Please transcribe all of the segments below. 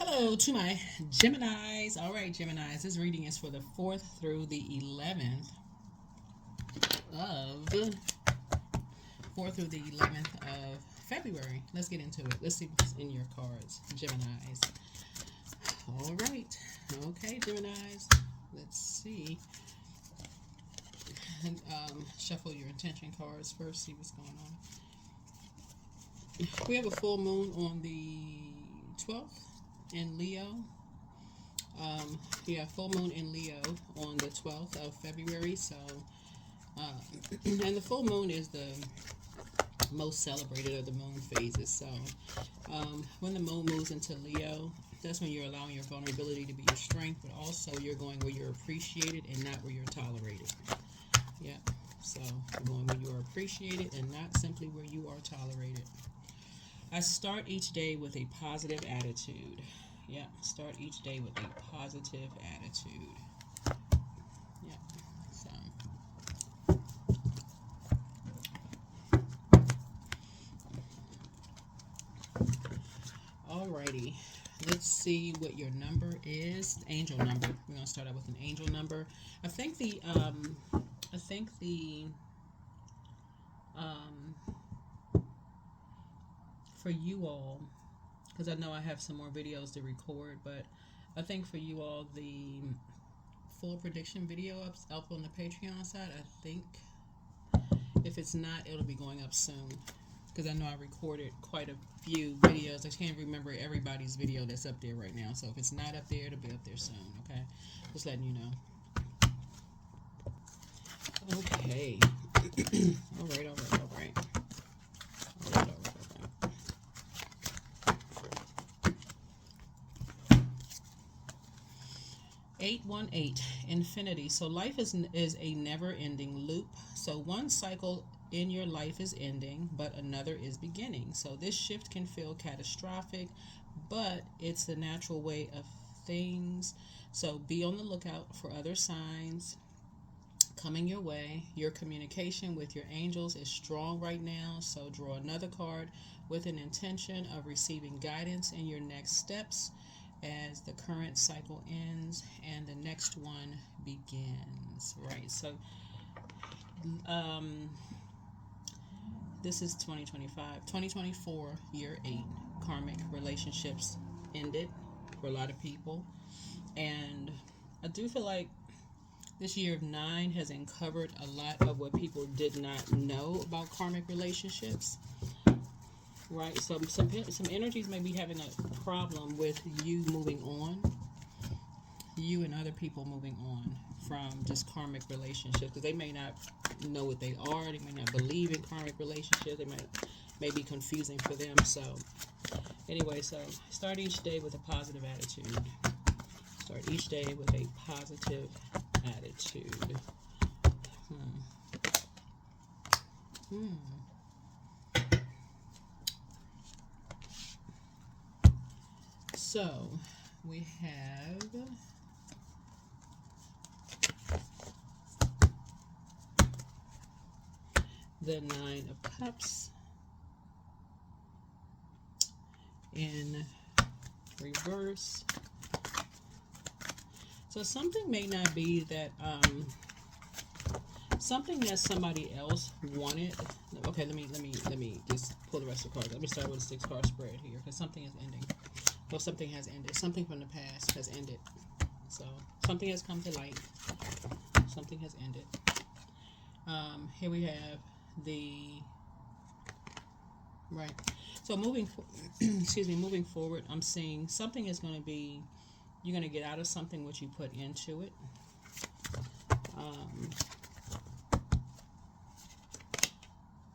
Hello to my Geminis. All right, Geminis, this reading is for the 4th through the 11th of 4th through the 11th of February. Let's get into it. Let's see what's in your cards, Geminis. All right. Okay, Geminis. Let's see. And, shuffle your intention cards first, see what's going on. We have a full moon on the 12th in Leo. Full moon in Leo on the 12th of February. So, and the full moon is the most celebrated of the moon phases. So, when the moon moves into Leo, that's when you're allowing your vulnerability to be your strength, but also you're going where you're appreciated and not where you're tolerated. Yeah. So, you're going where you are appreciated and not simply where you are tolerated. I start each day with a positive attitude. Yeah, start each day with a positive attitude. Yeah, so. Alrighty, let's see what your number is. Angel number. We're gonna start out with an angel number. I think the um, for you all, because I know I have some more videos to record, but I think for you all, the full prediction video up on the Patreon side, I think. If it's not, it'll be going up soon. Because I know I recorded quite a few videos. I can't remember everybody's video that's up there right now. So if it's not up there, it'll be up there soon. Okay? Just letting you know. Okay. All right. 818, infinity. So life is a never-ending loop. So one cycle in your life is ending, but another is beginning. So this shift can feel catastrophic, but it's the natural way of things. So be on the lookout for other signs coming your way. Your communication with your angels is strong right now. So draw another card with an intention of receiving guidance in your next steps as the current cycle ends and the next one begins. Right. So this is 2025. 2024, year 8. Karmic relationships ended for a lot of people. And I do feel like this year of 9 has uncovered a lot of what people did not know about karmic relationships. Right? So some energies may be having a problem with you moving on. You and other people moving on from just karmic relationships, because they may not know what they are. They may not believe in karmic relationships. They may be confusing for them. So anyway, so start each day with a positive attitude. Start each day with a positive attitude. So we have the 9 of Cups in reverse. So something may not be that something that somebody else wanted. Okay, let me just pull the rest of the cards. Let me start with a 6-card spread here, because something is ending. Well, something has ended. Something from the past has ended. So something has come to light. Something has ended. Here we have the right. So moving forward, I'm seeing something is going to be, you're going to get out of something what you put into it.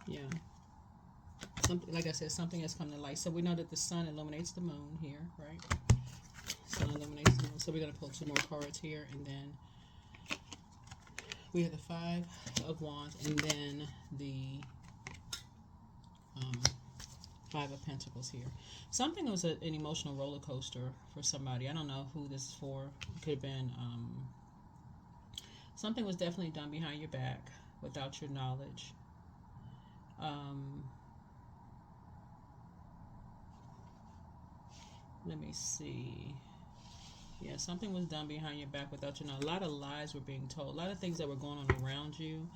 Yeah. Something, like I said, something has come to light. So we know that the sun illuminates the moon here, right? Sun illuminates the moon. So we're going to pull 2 more cards here, and then we have the 5 of Wands, and then the 5 of Pentacles here. Something was an emotional roller coaster for somebody. I don't know who this is for. It could have been something was definitely done behind your back without your knowledge. Let me see. Yeah, something was done behind your back without you know. A lot of lies were being told. A lot of things that were going on around you.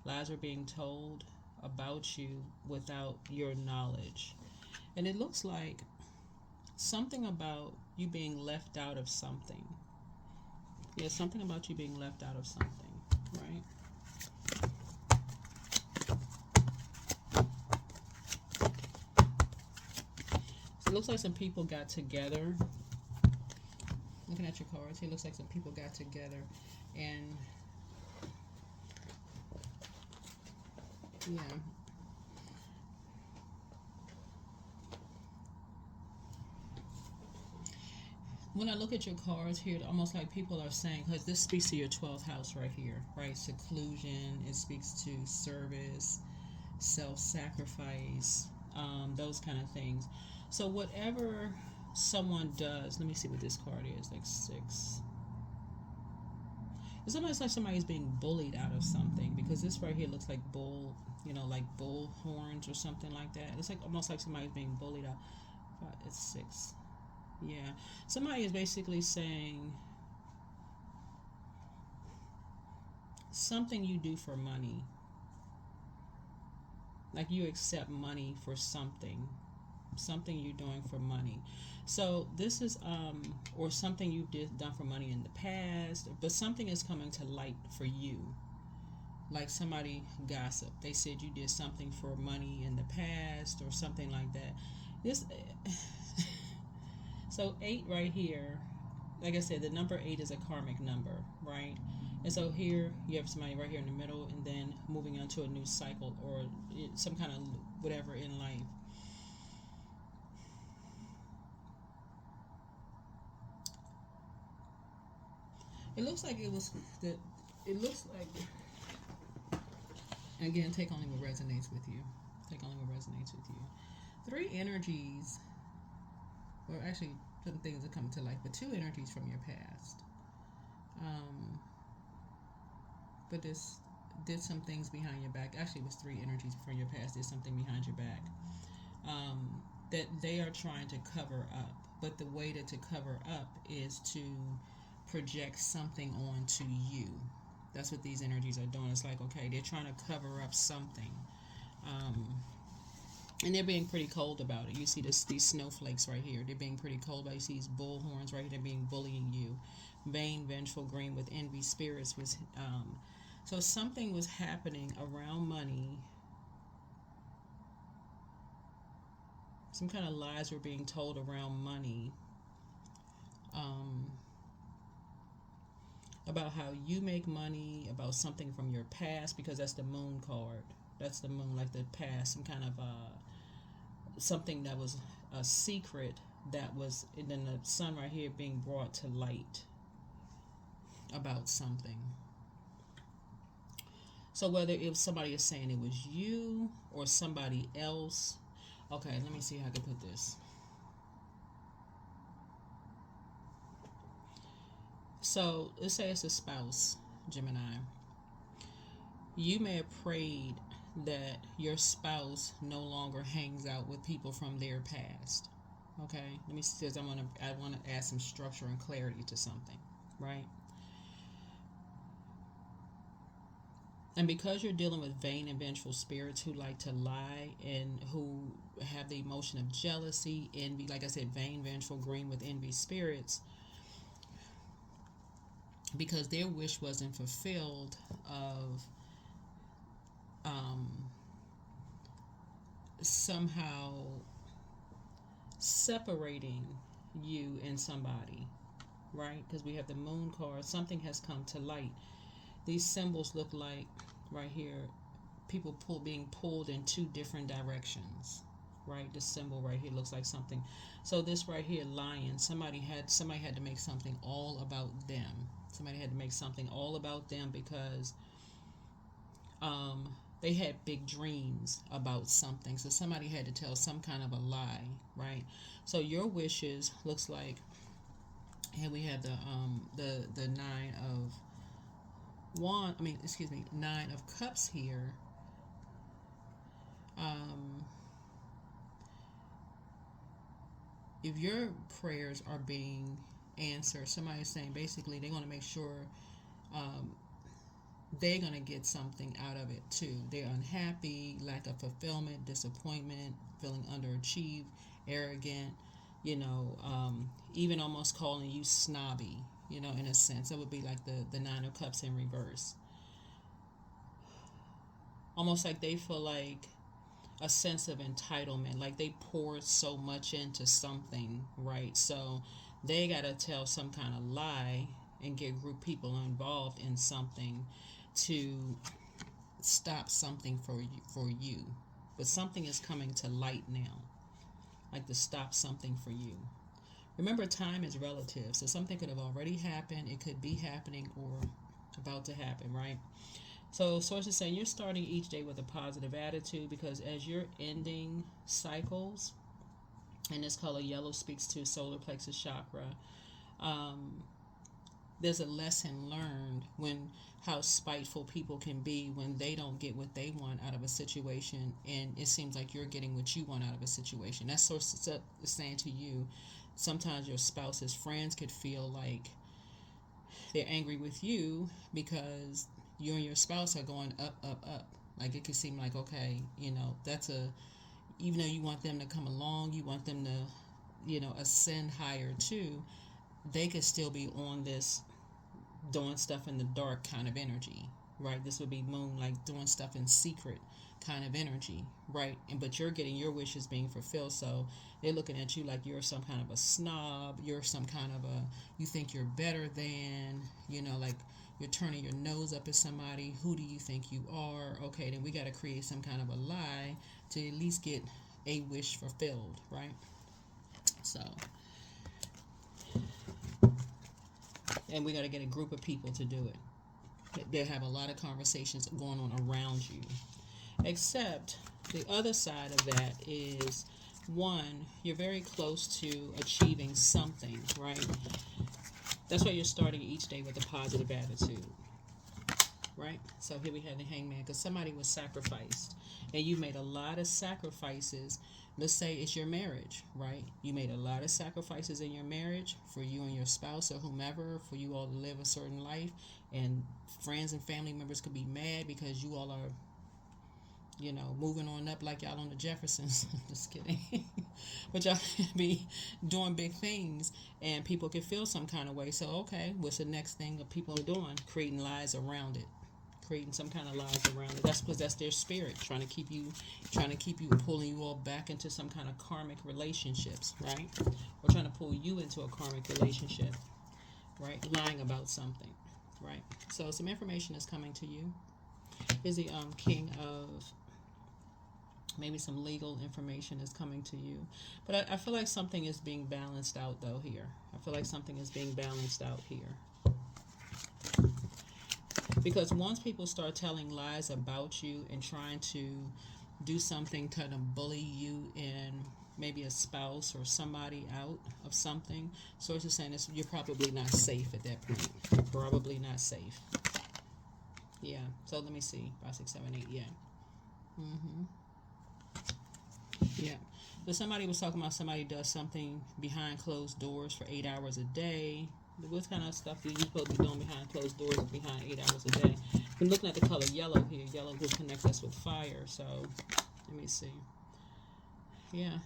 Lies were being told about you without your knowledge. And it looks like something about you being left out of something. Yeah, something about you being left out of something, right? So it looks like some people got together. Looking at your cards, it looks like some people got together and yeah. When I look at your cards here, almost like people are saying, because this speaks to your 12th house right here, right? Seclusion, it speaks to service, self sacrifice, those kind of things. So, whatever someone does, let me see what this card is like six. It's almost like somebody's being bullied out of something because this right here looks like bull, you know, like bull horns or something like that. It's like almost like somebody's being bullied out. It's six. Yeah. Somebody is basically saying something you do for money. Like you accept money for something. Something you're doing for money. So this is or something you done for money in the past, but something is coming to light for you. Like somebody gossiped. They said you did something for money in the past or something like that. This So 8 right here, like I said, the number 8 is a karmic number, right? And so here you have somebody right here in the middle, and then moving on to a new cycle or some kind of whatever in life. It looks like it was that. It looks like, again, take only what resonates with you. Take only what resonates with you. 3 energies, or actually some things that come to life, but 2 energies from your past. Um, but this did some things behind your back. Actually, it was 3 energies from your past. Did something behind your back that they are trying to cover up. But the way to cover up is to project something onto you. That's what these energies are doing. It's like, okay, they're trying to cover up something. And they're being pretty cold about it. You see these snowflakes right here. They're being pretty cold about it. You see these bull horns right here. They're being bullying you. Vain, vengeful, green with envy spirits was so something was happening around money. Some kind of lies were being told around money. About how you make money, about something from your past, because that's the moon card. That's the moon, like the past, some kind of something that was a secret that was, and then the sun right here being brought to light about something. So whether if somebody is saying it was you or somebody else, okay, let me see how I can put this. So let's say it's a spouse, Gemini. You may have prayed that your spouse no longer hangs out with people from their past. Okay, let me see. I want to add some structure and clarity to something, right? And because you're dealing with vain and vengeful spirits who like to lie and who have the emotion of jealousy, envy, like I said, vain, vengeful, green with envy spirits, because their wish wasn't fulfilled of somehow separating you and somebody, right? Because we have the moon card. Something has come to light. These symbols look like, right here, people being pulled in 2 different directions, right? This symbol right here looks like something. So this right here, lion, somebody had to make something all about them. Somebody had to make something all about them because they had big dreams about something. So somebody had to tell some kind of a lie, right? So your wishes looks like, and we have the 9 of nine of cups here. if your prayers are being answered, somebody's saying basically they're going to make sure um, they're going to get something out of it too. They're unhappy, lack of fulfillment, disappointment, feeling underachieved, arrogant, even almost calling you snobby, in a sense. It would be like the Nine of Cups in reverse. Almost like they feel like a sense of entitlement, like they poured so much into something, right? So they got to tell some kind of lie and get group people involved in something to stop something for you. But something is coming to light now, like to stop something for you. Remember, time is relative, so something could have already happened, it could be happening, or about to happen, right? So sources saying you're starting each day with a positive attitude, because as you're ending cycles, and this color yellow speaks to solar plexus chakra, um, there's a lesson learned when how spiteful people can be when they don't get what they want out of a situation, and it seems like you're getting what you want out of a situation. That source is saying to you, sometimes your spouse's friends could feel like they're angry with you because you and your spouse are going up, up, up. Like it could seem like, okay, that's even though you want them to come along, you want them to, ascend higher too, they could still be on this doing stuff in the dark kind of energy, right? This would be moon, like doing stuff in secret kind of energy, right? But you're getting your wishes being fulfilled, so they're looking at you like you're some kind of a snob, you're some kind of you think you're better than, like you're turning your nose up at somebody. Who do you think you are? Okay, then we got to create some kind of a lie to at least get a wish fulfilled, right? So, and we got to get a group of people to do it. They'll have a lot of conversations going on around you. Except the other side of that is, one, you're very close to achieving something, right? That's why you're starting each day with a positive attitude, right? So here we have the Hangman, because somebody was sacrificed, and you made a lot of sacrifices. Let's say it's your marriage, right? You made a lot of sacrifices in your marriage for you and your spouse or whomever, for you all to live a certain life, and friends and family members could be mad because you all are moving on up like y'all on the Jeffersons. Just kidding. But y'all be doing big things, and people can feel some kind of way. So, okay, what's the next thing that people are doing? Creating lies around it. Creating some kind of lies around it. That's because that's their spirit, trying to keep you, pulling you all back into some kind of karmic relationships, right? Or trying to pull you into a karmic relationship, right? Lying about something, right? So some information is coming to you. Is the King of, maybe some legal information is coming to you. But I feel like something is being balanced out, though, here. I feel like something is being balanced out here. Because once people start telling lies about you and trying to do something to bully you and maybe a spouse or somebody out of something, sources saying this, you're probably not safe at that point. You're probably not safe. Yeah. So let me see. 5, 6, 7, 8. Yeah. Yeah. So somebody was talking about somebody does something behind closed doors for 8 hours a day. What kind of stuff are you supposed to be doing behind closed doors behind 8 hours a day? We're looking at the color yellow here. Yellow will connect us with fire. So let me see. Yeah.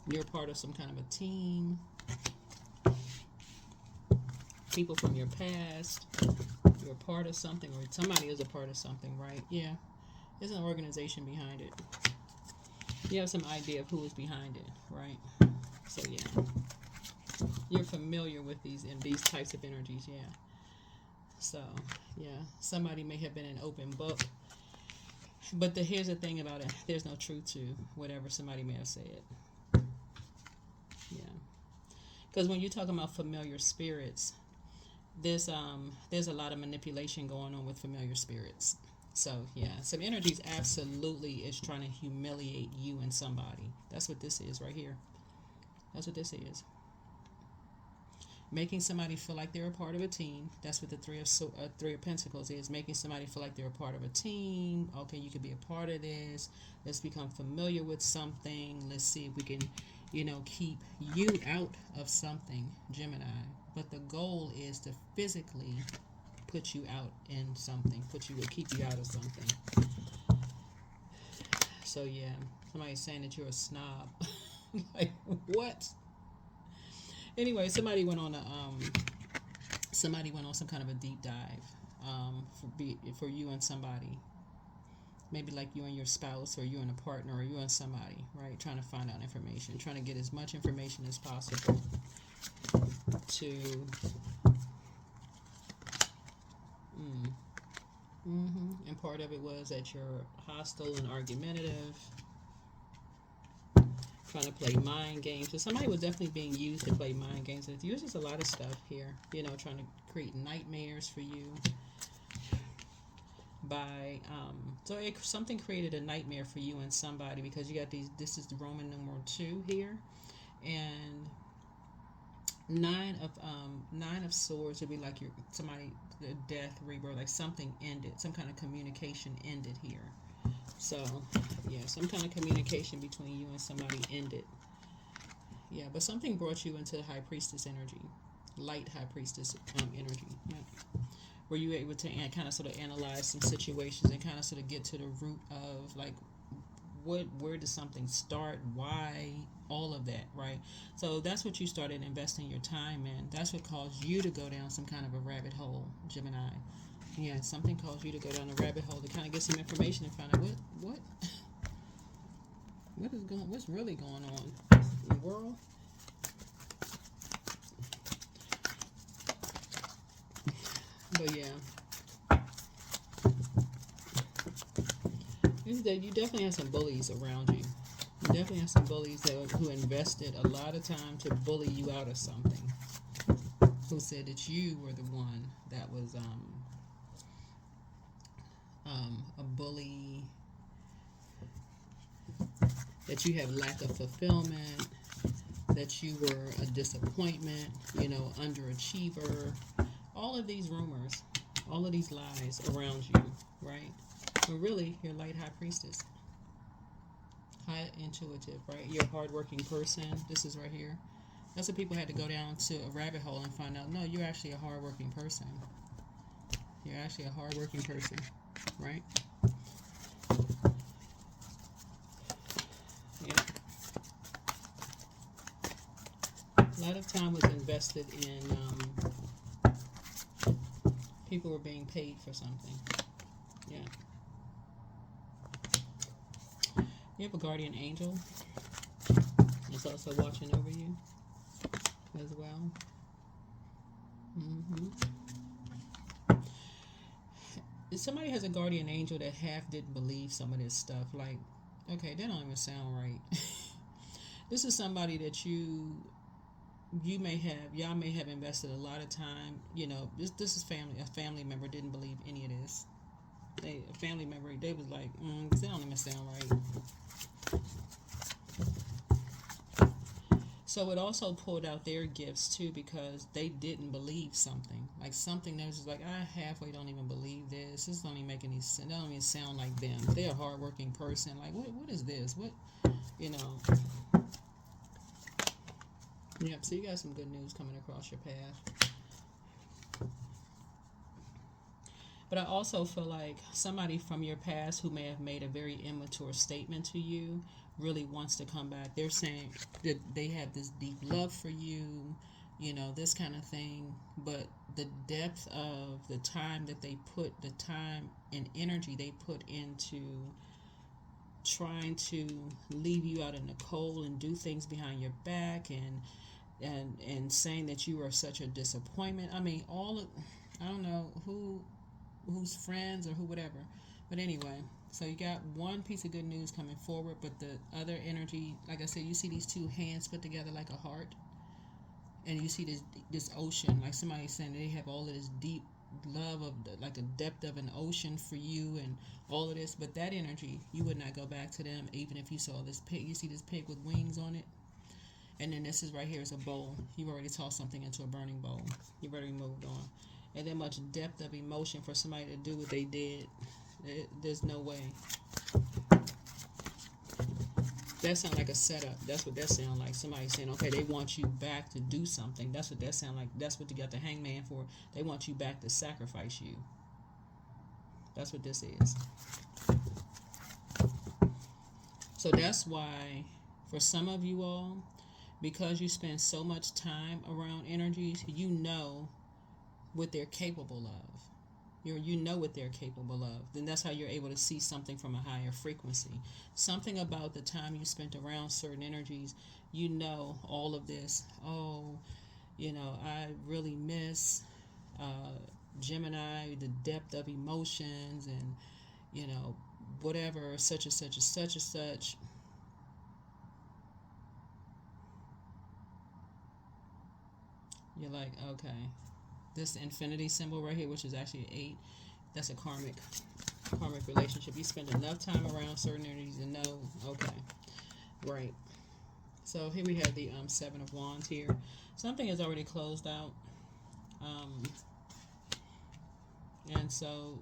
You're part of some kind of a team. People from your past. You're a part of something, or somebody is a part of something, right? Yeah. There's an organization behind it. You have some idea of who is behind it, right? So yeah. You're familiar with these types of energies, yeah. So, yeah. Somebody may have been an open book. But here's the thing about it. There's no truth to whatever somebody may have said. Yeah. Because when you're talking about familiar spirits, there's a lot of manipulation going on with familiar spirits. So yeah, some energies absolutely is trying to humiliate you and somebody. That's what this is right here. That's what this is. Making somebody feel like they're a part of a team. That's what the Three of Pentacles is. Making somebody feel like they're a part of a team. Okay, you could be a part of this. Let's become familiar with something. Let's see if we can, keep you out of something, Gemini. But the goal is to physically put you out in something. Keep you out of something. So yeah, somebody's saying that you're a snob. Like what? Anyway, somebody went on some kind of a deep dive for you and somebody. Maybe like you and your spouse, or you and a partner, or you and somebody, right? Trying to find out information, trying to get as much information as possible to and part of it was that you're hostile and argumentative, trying to play mind games. So somebody was definitely being used to play mind games. It uses a lot of stuff here, trying to create nightmares for you. Something created a nightmare for you and somebody, because you got this is the Roman numeral 2 here, and nine of swords would be like somebody, the death, rebirth, like something ended, some kind of communication ended here. So yeah, some kind of communication between you and somebody ended. Yeah, but something brought you into the High Priestess energy, light High Priestess energy. Yeah. Were you able to kind of sort of analyze some situations and kind of sort of get to the root of like where does something start, why, all of that, right? So that's what you started investing your time in. That's what caused you to go down some kind of a rabbit hole, Gemini. Yeah, something caused you to go down a rabbit hole to kind of get some information and find out what's really going on in the world. But yeah, you definitely have some bullies around you. You definitely have some bullies who invested a lot of time to bully you out of something. Who said that you were the one that was a bully, that you have lack of fulfillment, that you were a disappointment, underachiever. All of these rumors, all of these lies around you, right? But really, you're light High Priestess. High intuitive, right? You're a hardworking person. This is right here. That's what people had to go down to a rabbit hole and find out. No, you're actually a hardworking person. You're actually a hardworking person, right? Yeah. A lot of time was invested in people were being paid for something. Yeah. You have a guardian angel. It's also watching over you as well. Somebody has a guardian angel that half didn't believe some of this stuff. Like, okay, that don't even sound right. This is somebody that y'all may have invested a lot of time. This is family. A family member didn't believe any of this. A family member, they was like, that don't even sound right. So it also pulled out their gifts too, because they didn't believe something. Like something that was just like, I halfway don't even believe this. This don't even make any sense. That don't even sound like them. They're a hardworking person. Like, what is this? Yep, so you got some good news coming across your path. But I also feel like somebody from your past who may have made a very immature statement to you really wants to come back. They're saying that they have this deep love for you, this kind of thing. But the depth of the time that they put, the time and energy they put into trying to leave you out in the cold and do things behind your back and saying that you are such a disappointment. I mean, I don't know who's friends or who whatever. But anyway, so you got one piece of good news coming forward, but the other energy, like I said, you see these two hands put together like a heart, and you see this ocean, like somebody's saying they have all of this deep love of like a depth of an ocean for you and all of this. But that energy, you would not go back to them even if you saw this pig. You see this pig with wings on it. And then this is right here is a bowl. You've already tossed something into a burning bowl. You've already moved on. And then much depth of emotion for somebody to do what they did. There's no way. That sounds like a setup. That's what that sounds like. Somebody saying, okay, they want you back to do something. That's what that sounds like. That's what you got the hangman for. They want you back to sacrifice you. That's what this is. So that's why, for some of you all, because you spend so much time around energies, you know what they're capable of. You know what they're capable of. Then that's how you're able to see something from a higher frequency. Something about the time you spent around certain energies, you know all of this. Oh, I really miss Gemini, the depth of emotions and, whatever, such and such and such and such. You're like, okay. This infinity symbol right here, which is actually an 8, that's a karmic relationship. You spend enough time around certain energies to know, okay, right. So here we have the 7 of Wands here. Something is already closed out. And so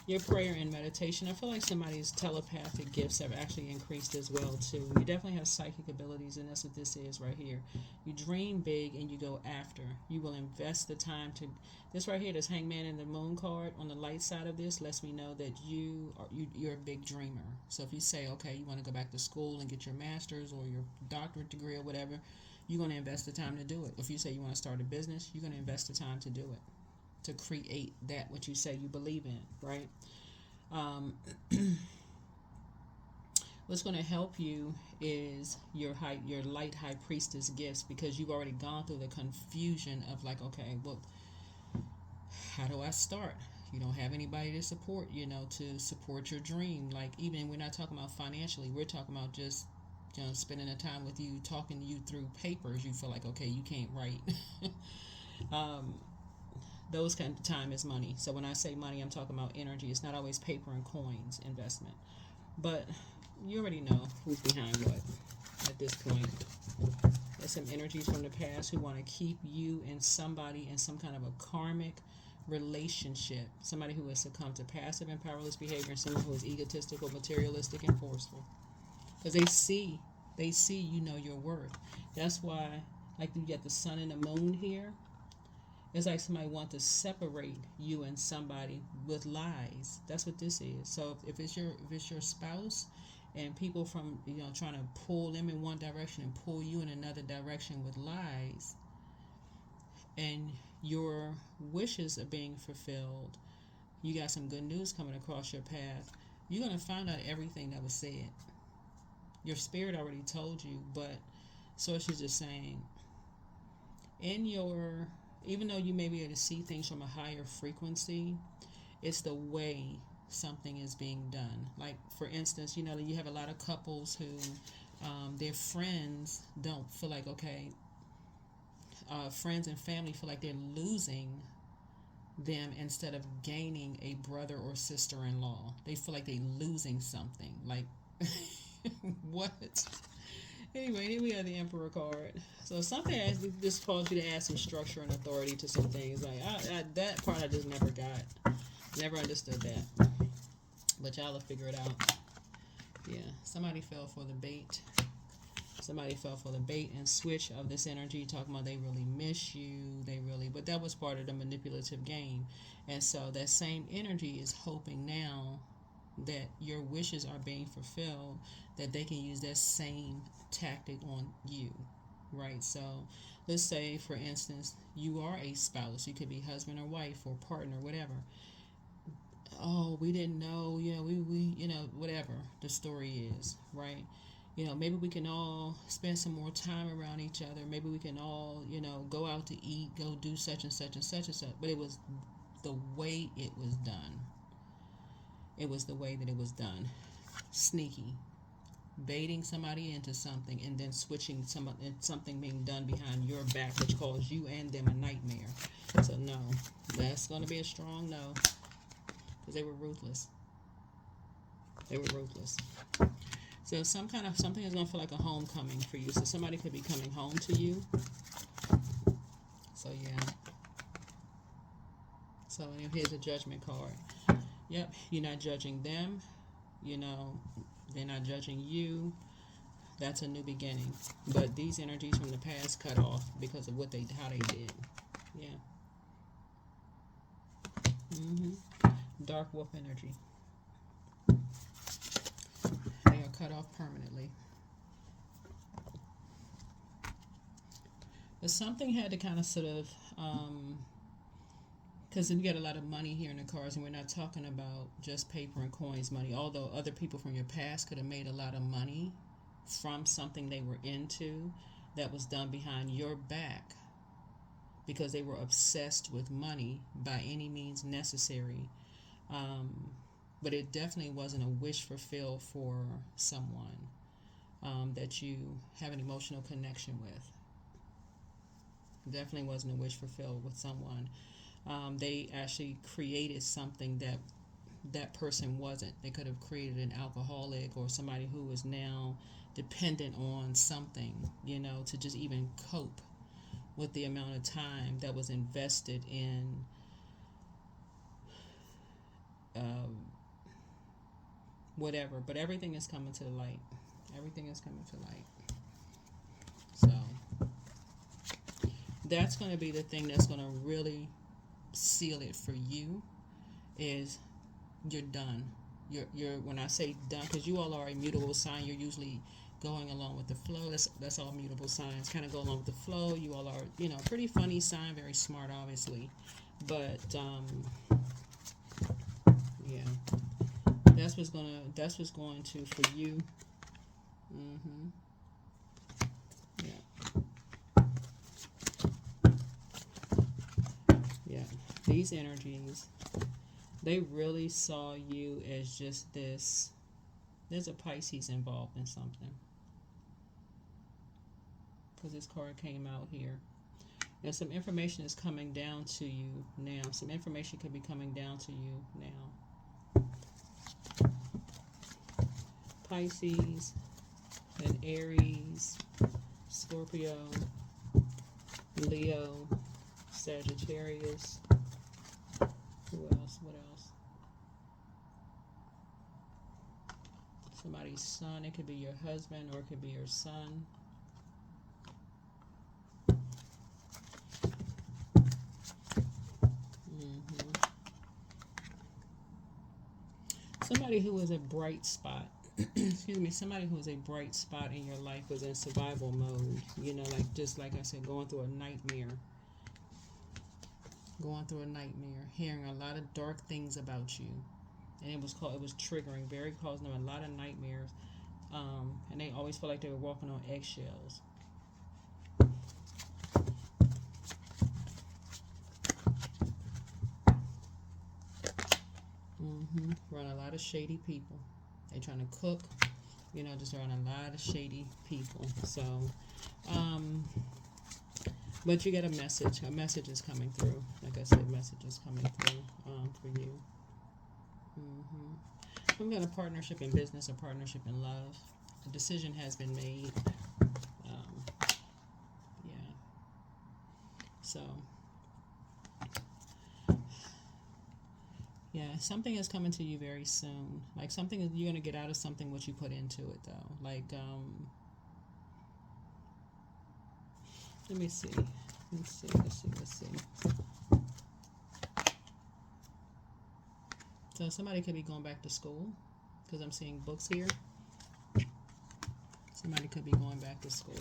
your prayer and meditation, I feel like somebody's telepathic gifts have actually increased as well too. You definitely have psychic abilities, and that's what this is right here. You dream big and you go after. You will invest the time to. This right here, this Hangman and the Moon card on the light side of this lets me know that you're a big dreamer. So if you say, okay, you want to go back to school and get your master's or your doctorate degree or whatever, you're going to invest the time to do it. If you say you want to start a business, you're going to invest the time to do it, to create that what you say you believe in, right? What's going to help you is your light high priestess gifts, because you've already gone through the confusion of like, okay, well, how do I start? You don't have anybody to support, to support your dream. Like, even we're not talking about financially, we're talking about just spending the time with you, talking to you through papers. You feel like, okay, you can't write. Those kind of time is money. So when I say money, I'm talking about energy. It's not always paper and coins investment. But you already know who's behind what at this point. There's some energies from the past who want to keep you and somebody in some kind of a karmic relationship. Somebody who has succumbed to passive and powerless behavior, and someone who is egotistical, materialistic, and forceful. Because they see your worth. That's why, like, you get the sun and the moon here. It's like somebody wants to separate you and somebody with lies. That's what this is. So if it's your spouse, and people from trying to pull them in one direction and pull you in another direction with lies, and your wishes are being fulfilled, you got some good news coming across your path. You're gonna find out everything that was said. Your spirit already told you, but sources are saying even though you may be able to see things from a higher frequency, it's the way something is being done. Like, for instance, you have a lot of couples who their friends don't feel like, okay, friends and family feel like they're losing them instead of gaining a brother or sister-in-law. They feel like they're losing something. Like, what? Anyway, here we have the Emperor card. So something this calls you to add some structure and authority to some things. Like, that part I just never got. Never understood that. But y'all will figure it out. Yeah, somebody fell for the bait. Somebody fell for the bait and switch of this energy, talking about they really miss you. But that was part of the manipulative game. And so that same energy is hoping now that your wishes are being fulfilled, that they can use that same tactic on you, right? So let's say, for instance, you are a spouse. You could be husband or wife or partner, whatever. Oh, we didn't know, we whatever the story is, right? Maybe we can all spend some more time around each other. Maybe we can all, go out to eat, go do such and such and such and such. But it was the way it was done. It was the way that it was done. Sneaky. Baiting somebody into something and then switching something being done behind your back, which caused you and them a nightmare. So no, that's going to be a strong no, because they were ruthless. So something is going to feel like a homecoming for you. So somebody could be coming home to you. So yeah. So here's a judgment card. Yep, you're not judging them. You know, they're not judging you. That's a new beginning. But these energies from the past cut off because of how they did. Yeah. Dark wolf energy. They are cut off permanently. But something had to kind of sort of, because we got a lot of money here in the cards, and we're not talking about just paper and coins money, although other people from your past could have made a lot of money from something they were into that was done behind your back because they were obsessed with money by any means necessary. But it definitely wasn't a wish fulfilled for someone that you have an emotional connection with. Definitely wasn't a wish fulfilled with someone. They actually created something that person wasn't. They could have created an alcoholic or somebody who is now dependent on something, to just even cope with the amount of time that was invested in whatever. But everything is coming to the light. Everything is coming to light. So that's going to be the thing that's going to really seal it for you, is you're done. You're when I say done, because you all are a mutable sign, you're usually going along with the flow. That's all mutable signs, kind of go along with the flow. You all are, pretty funny sign, very smart, obviously, but yeah, that's what's going to for you. Yeah, these energies, they really saw you as just this. There's a Pisces involved in something, because this card came out here. And some information is coming down to you now. Some information could be coming down to you now. Pisces, and Aries, Scorpio, Leo, Sagittarius. Who else? What else? Somebody's son. It could be your husband or it could be your son. Somebody who is a bright spot. Excuse me. Somebody who is a bright spot in your life was in survival mode. Like I said, going through a nightmare. Hearing a lot of dark things about you. And it was triggering, causing them a lot of nightmares. And they always felt like they were walking on eggshells. Run a lot of shady people. They trying to cook, just around a lot of shady people. So, but you get a message. A message is coming through. Like I said, message is coming through for you. Some kind of partnership in business or partnership in love. A decision has been made. Yeah. So, yeah, something is coming to you very soon. Like something you're going to get out of something what you put into it, though. Like, let me see. Let's see. So somebody could be going back to school, because I'm seeing books here. Somebody could be going back to school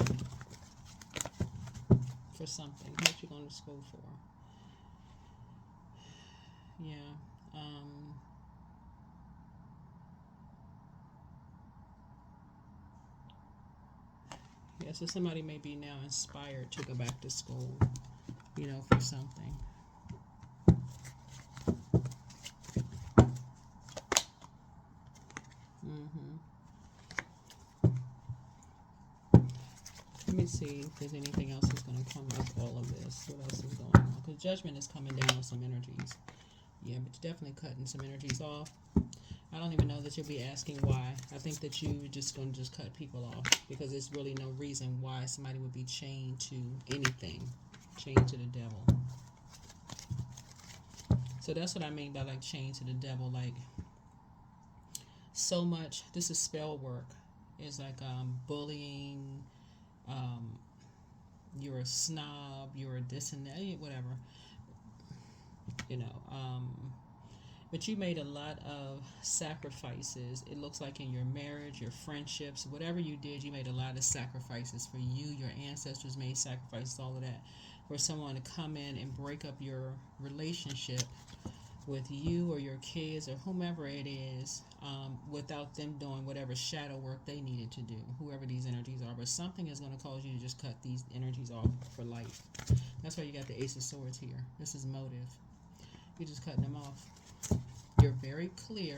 for something. What you going to school for? Yeah. Yeah, so somebody may be now inspired to go back to school, for something. Let me see if there's anything else that's going to come with all of this. What else is going on? Because judgment is coming down with some energies. Yeah, but you're definitely cutting some energies off. I don't even know that you'll be asking why. I think that you're just going to just cut people off because there's really no reason why somebody would be chained to anything, chained to the devil. So that's what I mean by like chained to the devil. Like so much. This is spell work. It's like bullying. You're a snob. You're a this and that. Whatever. You know. But you made a lot of sacrifices. It looks like in your marriage, your friendships, whatever you did, you made a lot of sacrifices for you. Your ancestors made sacrifices, all of that, for someone to come in and break up your relationship with you or your kids or whomever it is, without them doing whatever shadow work they needed to do, whoever these energies are. But something is going to cause you to just cut these energies off for life. That's why you got the Ace of Swords here. This is motive. You're just cutting them off. You're very clear,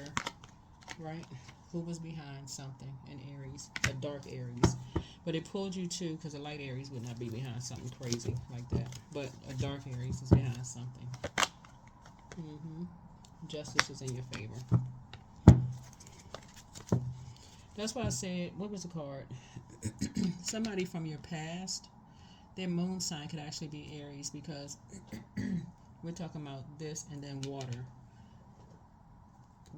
right? Who was behind something in Aries, a dark Aries. But it pulled you to, because a light Aries would not be behind something crazy like that. But a dark Aries is behind something. Justice is in your favor. That's why I said, what was the card? Somebody from your past, their moon sign could actually be Aries, because we're talking about this and then water.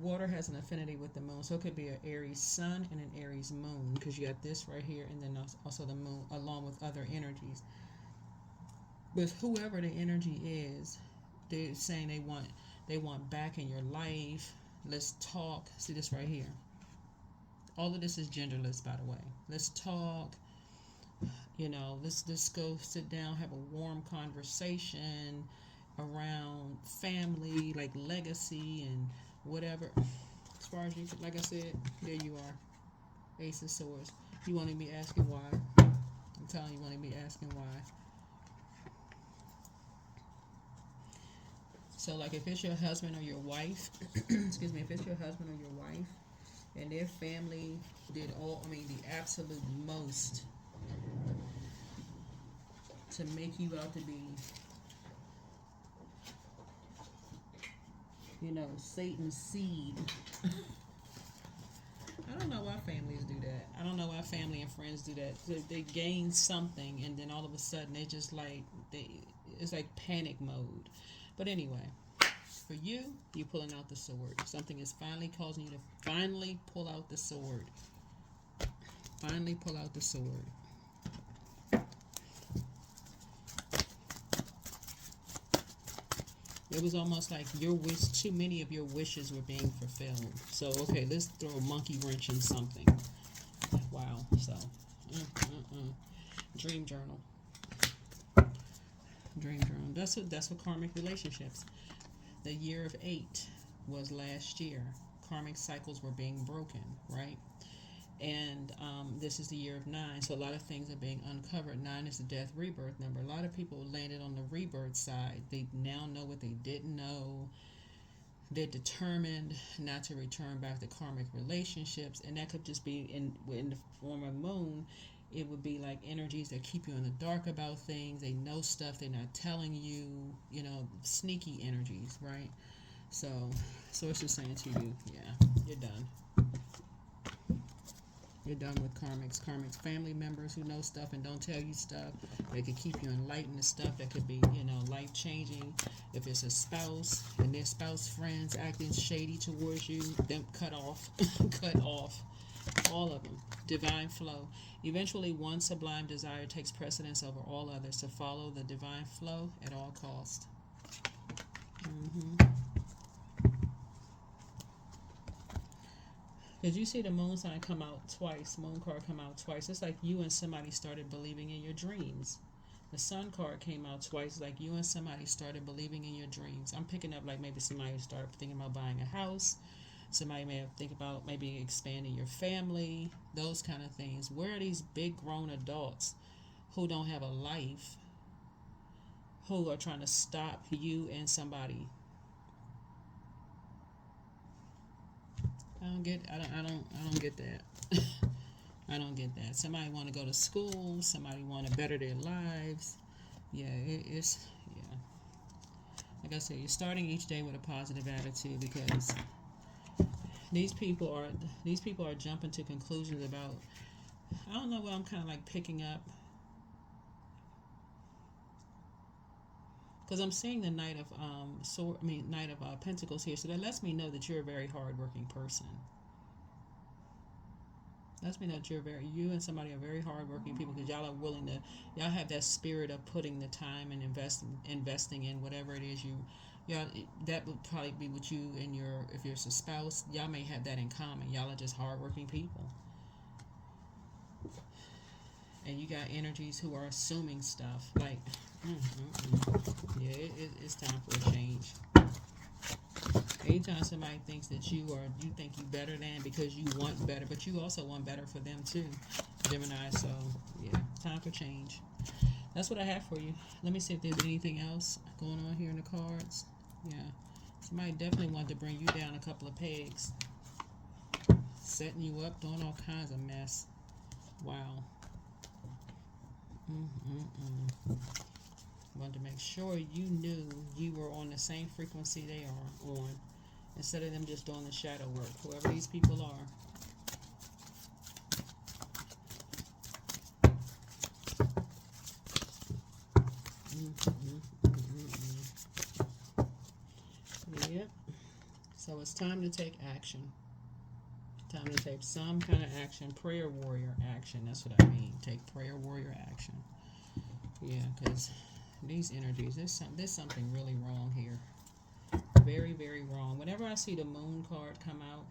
Water has an affinity with the moon, so it could be an Aries sun and an Aries moon, because you got this right here and then also the moon along with other energies. But whoever the energy is, they're saying they want back in your life. Let's talk. See this right here. All of this is genderless, by the way. Let's talk. You know, let's go sit down, have a warm conversation around family, like legacy and whatever. As far as you, like I said, there you are. Ace of Swords. You want to be asking why. I'm telling you, want to be asking why. So, like, if it's your husband or your wife, excuse me, if it's your husband or your wife, and their family did the absolute most to make you out to be, Satan's seed. I don't know why families do that. I don't know why family and friends do that. They gain something, and then all of a sudden they just it's like panic mode. But anyway, for you, you're pulling out the sword. Something is finally causing you to finally pull out the sword. Finally pull out the sword. It was almost like too many of your wishes were being fulfilled. So, okay, let's throw a monkey wrench in something. Wow. So, dream journal. Dream journal. That's what karmic relationships. The year of 8 was last year. Karmic cycles were being broken, right? And this is the year of 9, so a lot of things are being uncovered. 9 is the death rebirth number. A lot of people landed on the rebirth side. They now know what they didn't know. They're determined not to return back to karmic relationships, and that could just be in the form of moon. It would be like energies that keep you in the dark about things. They know stuff they're not telling you. Sneaky energies, right? So it's just saying to you, yeah, you're done. You're done with karmics. Karmics, family members who know stuff and don't tell you stuff. They could keep you enlightened to stuff that could be, life changing. If it's a spouse and their spouse friends acting shady towards you, them cut off. Cut off. All of them. Divine flow. Eventually, one sublime desire takes precedence over all others, to follow the divine flow at all cost. Did you see the moon sign come out twice? Moon card come out twice. It's like you and somebody started believing in your dreams. The sun card came out twice. It's like you and somebody started believing in your dreams. I'm picking up like maybe somebody started thinking about buying a house. Somebody may have think about maybe expanding your family. Those kind of things. Where are these big grown adults who don't have a life, who are trying to stop you and somebody? I don't get that. I don't get that. Somebody want to go to school. Somebody want to better their lives. Yeah. Like I said, you're starting each day with a positive attitude, because these people are these people are jumping to conclusions about, I don't know what I'm kind of like picking up, because I'm seeing the Knight of Knight of Pentacles here, so that lets me know that you're a very hardworking person. Lets me know that you and somebody are very hardworking people, because y'all are willing to, y'all have that spirit of putting the time and investing in whatever it is y'all, that would probably be what you and if you're a spouse, y'all may have that in common. Y'all are just hardworking people. And you got energies who are assuming stuff like, yeah, it's time for a change. Anytime somebody thinks that you think you better than, because you want better, but you also want better for them too, Gemini. So yeah, time for change. That's what I have for you. Let me see if there's anything else going on here in the cards. Yeah, somebody definitely wanted to bring you down a couple of pegs, setting you up, doing all kinds of mess. Wow. Wanted to make sure you knew you were on the same frequency they are on, instead of them just doing the shadow work, whoever these people are. Yep. So it's time to take action. Time to take some kind of action. Prayer warrior action. That's what I mean. Take prayer warrior action. Yeah, because these energies, there's something really wrong here. Very, very wrong. Whenever I see the moon card come out,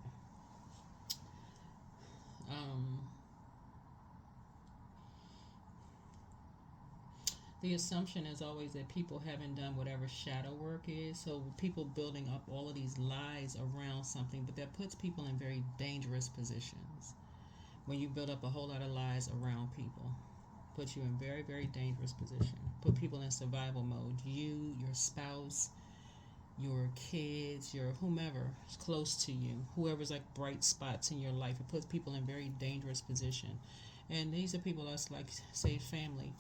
the assumption is always that people haven't done whatever shadow work is. So people building up all of these lies around something, but that puts people in very dangerous positions. When you build up a whole lot of lies around people, puts you in very, very dangerous position. Put people in survival mode. You, your spouse, your kids, your whomever is close to you, whoever's like bright spots in your life. It puts people in very dangerous position. And these are people that's like, say, family.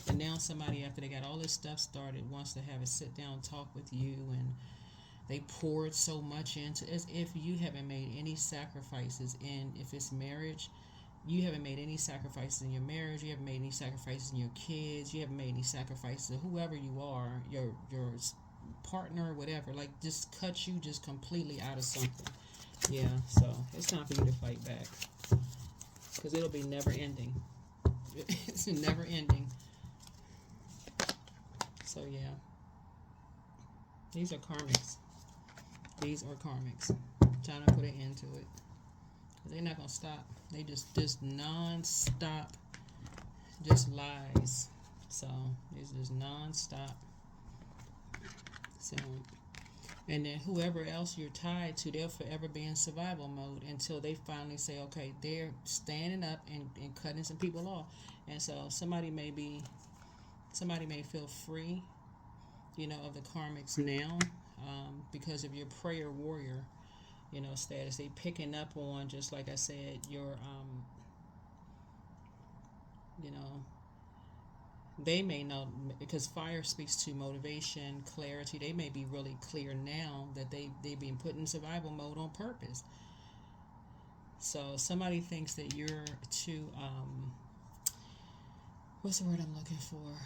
And now somebody, after they got all this stuff started, wants to have a sit down talk with you, and they poured so much into, as if you haven't made any sacrifices in, if it's marriage, you haven't made any sacrifices in your marriage, you haven't made any sacrifices in your kids, you haven't made any sacrifices, whoever you are, your partner, whatever, like just cut you just completely out of something. Yeah, so it's time for you to fight back, because it'll be never ending. It's never ending. So yeah, these are karmics. These are karmics. Time to put an end to it. They're not gonna stop. They just non-stop, just lies. So it's just non-stop. So, and then whoever else you're tied to, they'll forever be in survival mode until they finally say, okay, they're standing up and cutting some people off. And so somebody may feel free, of the karmics now, because of your prayer warrior, status. They picking up on, just like I said, your, they may know, because fire speaks to motivation, clarity. They may be really clear now that they being put in survival mode on purpose. So somebody thinks that you're too, what's the word I'm looking for?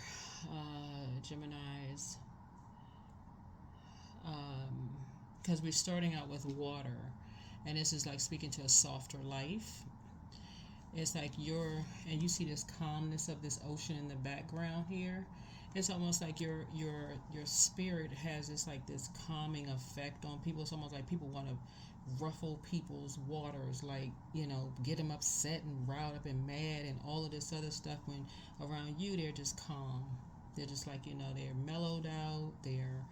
Gemini's, because we're starting out with water, and this is like speaking to a softer life. It's like and you see this calmness of this ocean in the background here. It's almost like your spirit has this calming effect on people. It's almost like people want to ruffle people's waters, like, get them upset and riled up and mad and all of this other stuff. When around you, they're just calm. They're just like, they're mellowed out. They're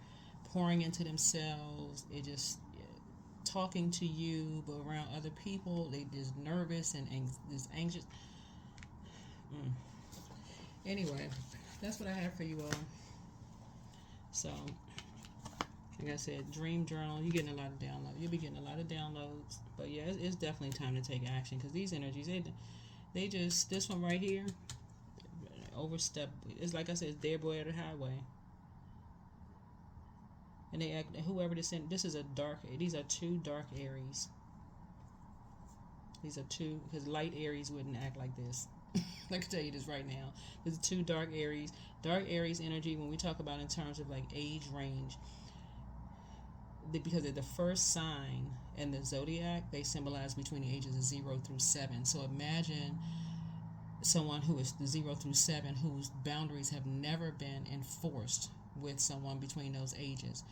pouring into themselves. It just talking to you, but around other people, they just nervous and just anxious. Anyway, that's what I have for you all. So, like I said, dream journal. You're getting a lot of downloads. You'll be getting a lot of downloads. But yeah, it's definitely time to take action, because these energies, they just, this one right here, overstep. It's like I said, it's their boy at the highway. And they act, whoever this is a dark, these are two dark Aries. These are two, because light Aries wouldn't act like this. I can tell you this right now. There's two dark Aries. Dark Aries energy, when we talk about in terms of like age range, because they're the first sign in the zodiac, they symbolize between the ages of 0 through 7. So imagine someone who is 0 through 7 whose boundaries have never been enforced with someone between those ages.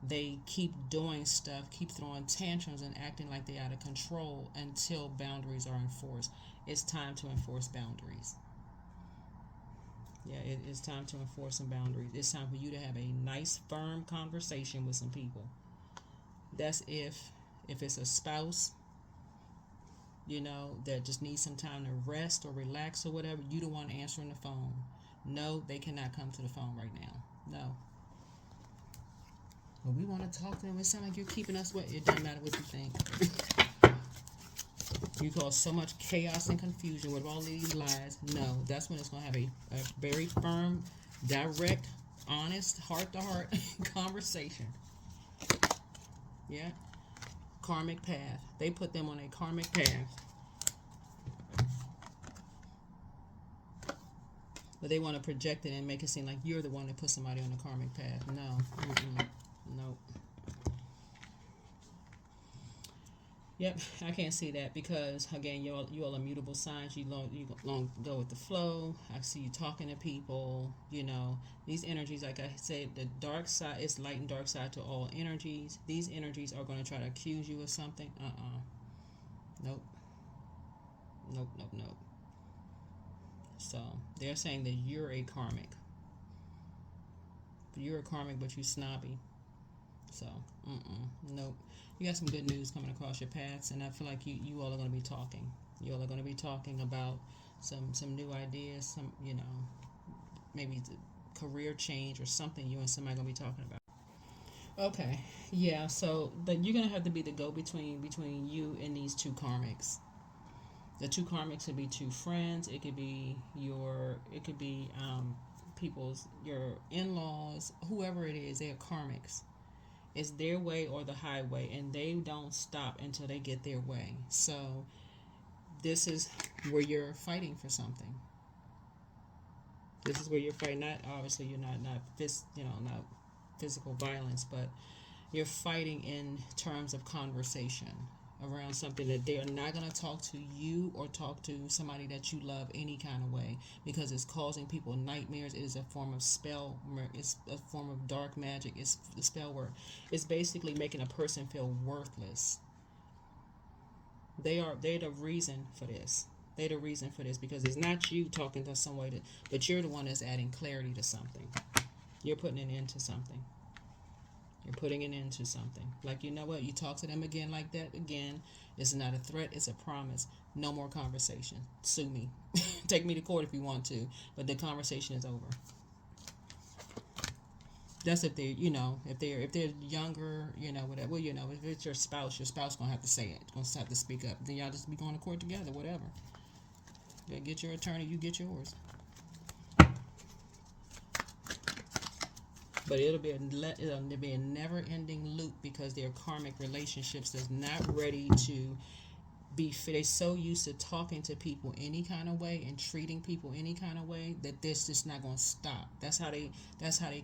They keep doing stuff, keep throwing tantrums and acting like they're out of control until boundaries are enforced. It's time to enforce boundaries. Yeah, it's time to enforce some boundaries. It's time for you to have a nice, firm conversation with some people. That's if it's a spouse, that just needs some time to rest or relax or whatever. You the one answering the phone. No, they cannot come to the phone right now. No. But we want to talk to them. It sounds like you're keeping us wet. It doesn't matter what you think. You cause so much chaos and confusion with all these lies. No, that's when it's going to have a very firm, direct, honest, heart-to-heart conversation. Yeah. Karmic path. They put them on a karmic path. But they want to project it and make it seem like you're the one that put somebody on the karmic path. No. Nope. Yep, I can't see that because, again, you all are mutable signs. You long go with the flow. I see you talking to people. These energies, like I said, the dark side, it's light and dark side to all energies. These energies are going to try to accuse you of something. Nope. Nope. So they're saying that you're a karmic. You're a karmic, but you snobby. So, nope. You got some good news coming across your paths, and I feel like you all are going to be talking. You all are going to be talking about some new ideas, some, maybe career change or something you and somebody going to be talking about. Okay, yeah, so you're going to have to be the go-between you and these two karmics. The two karmics could be two friends. It could be your in-laws, whoever it is. They're karmics. It's their way or the highway, and they don't stop until they get their way. So this is where you're fighting for something. This is where you're fighting. Not obviously you're not physical violence, but you're fighting in terms of conversation around something that they're not going to talk to you or talk to somebody that you love any kind of way, because it's causing people nightmares. It is a form of spell. It's a form of dark magic. It's the spell work. It's basically making a person feel worthless. They're the reason for this. They're the reason for this because it's not you talking to somebody, but you're the one that's adding clarity to something. You're putting an end to something. You're putting an end to something. Like, you know what? You talk to them again like that again. It's not a threat. It's a promise. No more conversation. Sue me. Take me to court if you want to. But the conversation is over. That's if they're, if they're younger, whatever. Well, if it's your spouse gonna have to say it. Gonna have to speak up. Then y'all just be going to court together, whatever. You get your attorney, you get yours. But it'll be a never-ending loop because they're karmic relationships that's not ready to be. They're so used to talking to people any kind of way and treating people any kind of way that this just not gonna stop. That's how they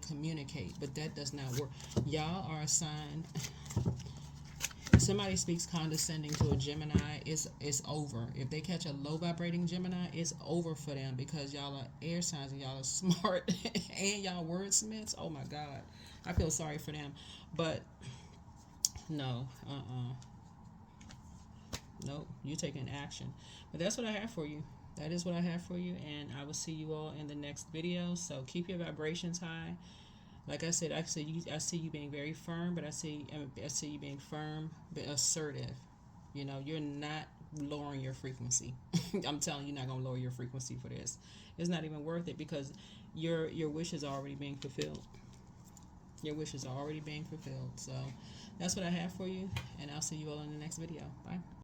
communicate. But that does not work. Y'all are a sign. If somebody speaks condescending to a Gemini, it's over. If they catch a low vibrating Gemini, it's over for them because y'all are air signs and y'all are smart and y'all wordsmiths. Oh my God, I feel sorry for them. But no, nope, you taking action. But that's what I have for you. That is what I have for you, and I will see you all in the next video. So keep your vibrations high. Like I said, I see you being very firm, but I see you being firm but assertive. You're not lowering your frequency. I'm telling you, you're not gonna lower your frequency for this. It's not even worth it because your wishes are already being fulfilled. Your wishes are already being fulfilled. So that's what I have for you, and I'll see you all in the next video. Bye.